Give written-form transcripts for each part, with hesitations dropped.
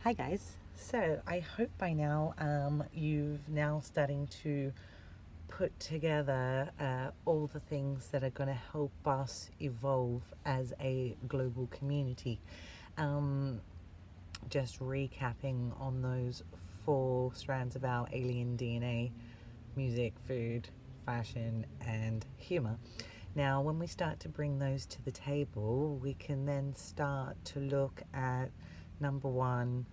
Hi guys. So I hope by now you've now starting to put together all the things that are going to help us evolve as a global community. Um, just recapping on those four strands of our alien DNA: music, food, fashion, and humor. Now, when we start to bring those to the table, we can then start to look at number one,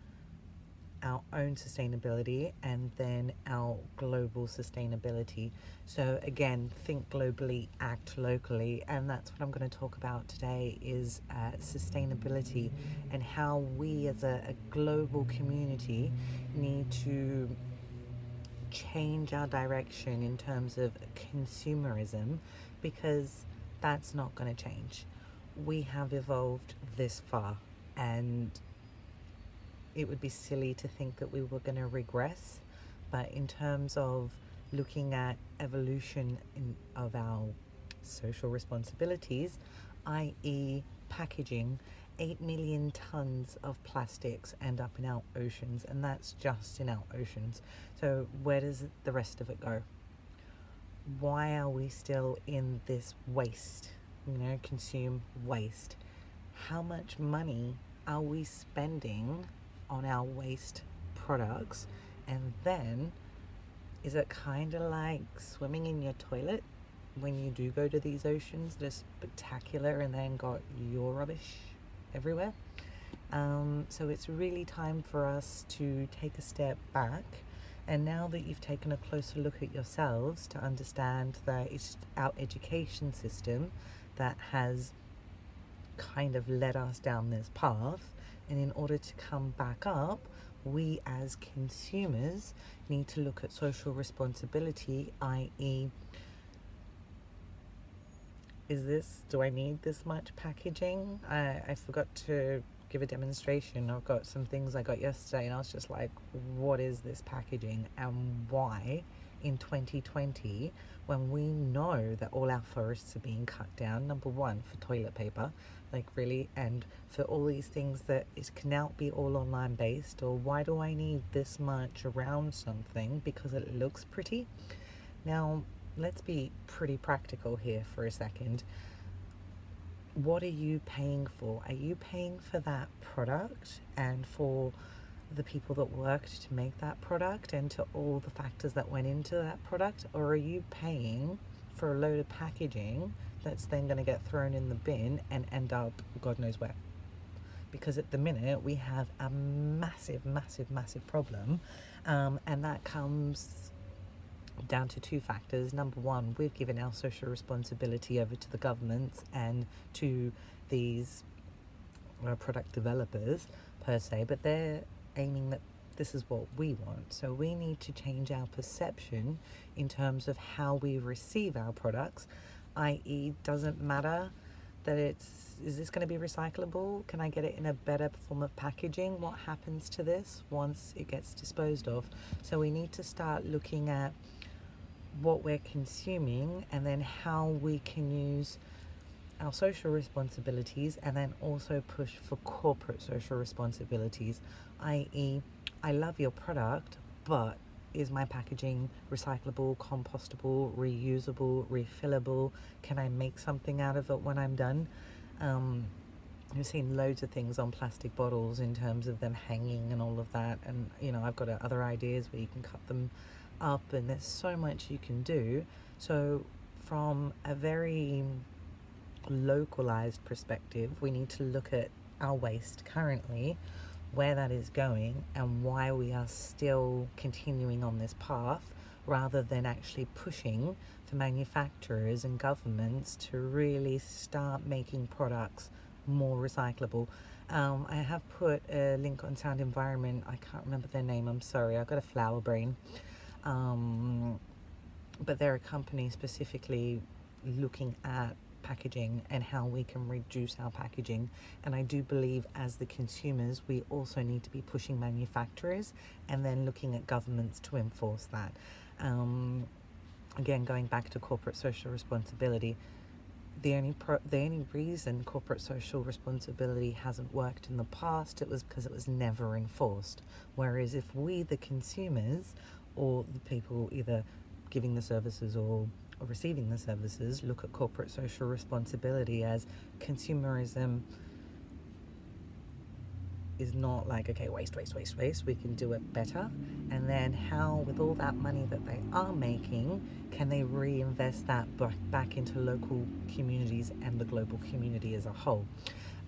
our own sustainability, and then our global sustainability. So again, think globally, act locally, and that's what I'm going to talk about today is sustainability and how we as a global community need to change our direction in terms of consumerism, because that's not going to change. We have evolved this far, and it would be silly to think that we were going to regress. But in terms of looking at evolution of our social responsibilities, i.e., packaging, 8 million tons of plastics end up in our oceans, and that's just in our oceans. So, where does the rest of it go? Why are we still in this waste? Consume waste. How much money are we spending on our waste products? And then, is it kind of like swimming in your toilet when you do go to these oceans that are spectacular and then got your rubbish everywhere? So it's really time for us to take a step back. And now that you've taken a closer look at yourselves, to understand that it's our education system that has kind of led us down this path, and in order to come back up, we as consumers need to look at social responsibility, i.e., do I need this much packaging? I forgot to give a demonstration. I've got some things I got yesterday and I was just like, what is this packaging, and why in 2020, when we know that all our forests are being cut down, number one, for toilet paper, like really, and for all these things that it can now be all online based, or why do I need this much around something because it looks pretty? Now, let's be pretty practical here for a second. What are you paying for? Are you paying for that product and for the people that worked to make that product and to all the factors that went into that product? Or are you paying for a load of packaging that's then going to get thrown in the bin and end up God knows where? Because at the minute we have a massive problem, and that comes down to two factors. Number one, we've given our social responsibility over to the governments and to these product developers per se, but they're aiming that this is what we want. So we need to change our perception in terms of how we receive our products, i.e., doesn't matter that is this going to be recyclable? Can I get it in a better form of packaging? What happens to this once it gets disposed of? So we need to start looking at what we're consuming and then how we can use our social responsibilities and then also push for corporate social responsibilities, i.e., I love your product, but is my packaging recyclable, compostable, reusable, refillable? Can I make something out of it when I'm done? I've seen loads of things on plastic bottles in terms of them hanging and all of that, and I've got other ideas where you can cut them up, and there's so much you can do. So from a very localized perspective, we need to look at our waste currently, where that is going, and why we are still continuing on this path, rather than actually pushing for manufacturers and governments to really start making products more recyclable. I have put a link on Sound Environment. I can't remember their name, I'm sorry, I've got a flower brain. But they're a company specifically looking at packaging and how we can reduce our packaging. And I do believe as the consumers, we also need to be pushing manufacturers and then looking at governments to enforce that. Again, going back to corporate social responsibility, the only reason corporate social responsibility hasn't worked in the past, it was because it was never enforced. Whereas if we, the consumers, or the people either giving the services or receiving the services, look at corporate social responsibility as consumerism is not like, okay, waste, we can do it better. And then how, with all that money that they are making, can they reinvest that back into local communities and the global community as a whole?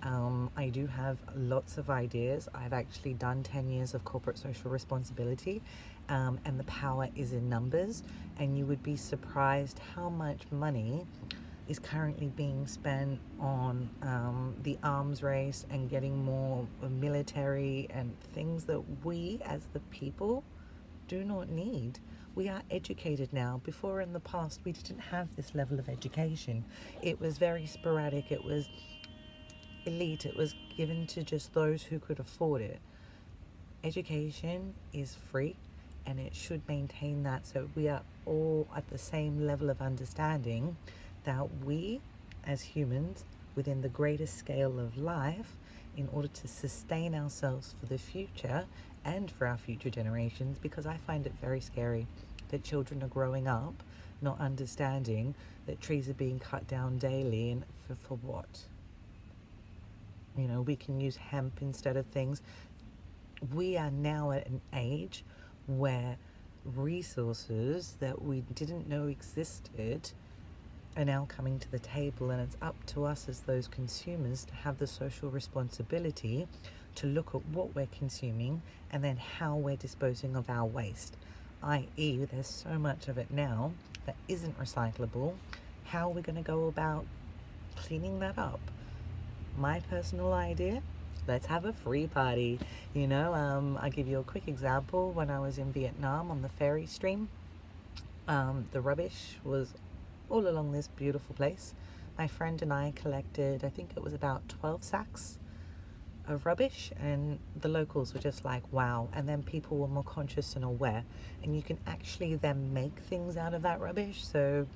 I do have lots of ideas. I've actually done 10 years of corporate social responsibility, and the power is in numbers. And you would be surprised how much money is currently being spent on the arms race and getting more military and things that we as the people do not need. We are educated now. Before, in the past, we didn't have this level of education. It was very sporadic. It was elite. It was given to just those who could afford it. Education is free, and it should maintain that, so we are all at the same level of understanding that we as humans, within the greatest scale of life, in order to sustain ourselves for the future and for our future generations, because I find it very scary that children are growing up not understanding that trees are being cut down daily, and for what? You know, we can use hemp instead of things. We are now at an age where resources that we didn't know existed are now coming to the table, and it's up to us as those consumers to have the social responsibility to look at what we're consuming and then how we're disposing of our waste, i.e. there's so much of it now that isn't recyclable. How are we going to go about cleaning that up? My personal idea, let's have a free party. You know, I'll give you a quick example. When I was in Vietnam on the ferry stream, the rubbish was all along this beautiful place. My friend and I collected, I think it was about 12 sacks of rubbish, and the locals were just like, wow. And then people were more conscious and aware, and you can actually then make things out of that rubbish. So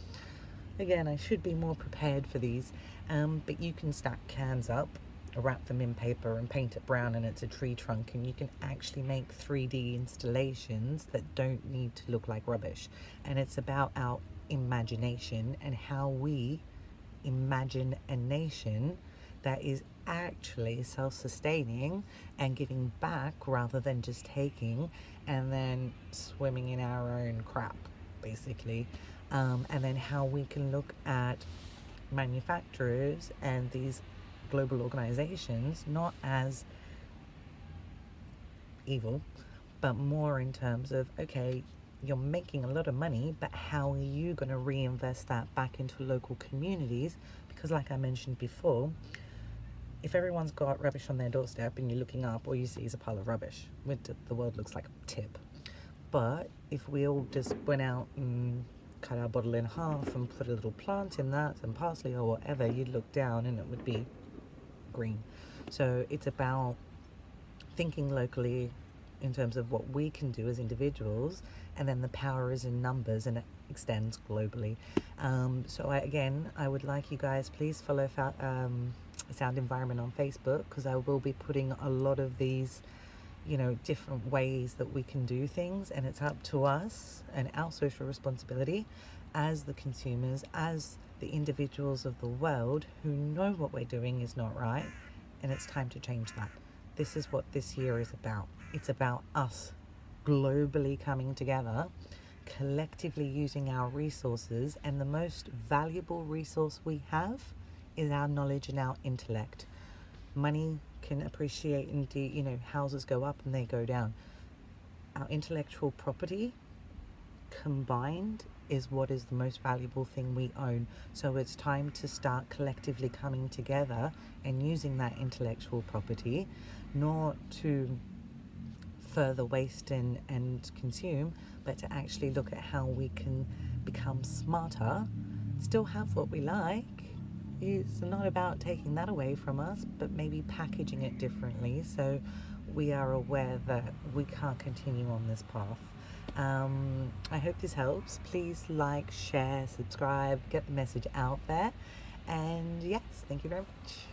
again, I should be more prepared for these, but you can stack cans up, wrap them in paper and paint it brown, and it's a tree trunk, and you can actually make 3D installations that don't need to look like rubbish. And it's about our imagination and how we imagine a nation that is actually self-sustaining and giving back rather than just taking and then swimming in our own crap, basically. And then how we can look at manufacturers and these global organizations not as evil, but more in terms of, okay, you're making a lot of money, but how are you going to reinvest that back into local communities? Because like I mentioned before, if everyone's got rubbish on their doorstep and you're looking up, all you see is a pile of rubbish. The world looks like a tip. But if we all just went out and cut our bottle in half and put a little plant in that, some parsley or whatever, you'd look down and it would be green. So it's about thinking locally in terms of what we can do as individuals, and then the power is in numbers and it extends globally. So I would like you guys, please follow Sound Environment on Facebook, because I will be putting a lot of these, you know, different ways that we can do things, and it's up to us and our social responsibility as the consumers, as the individuals of the world who know what we're doing is not right, and it's time to change that. This is what this year is about. It's about us globally coming together, collectively using our resources, and the most valuable resource we have is our knowledge and our intellect. Money can appreciate, indeed, you know, houses go up and they go down. Our intellectual property combined is what is the most valuable thing we own. So it's time to start collectively coming together and using that intellectual property, not to further waste and consume, but to actually look at how we can become smarter, still have what we like. It's not about taking that away from us, but maybe packaging it differently so we are aware that we can't continue on this path. I hope this helps. Please like, share, subscribe, get the message out there. And yes, thank you very much.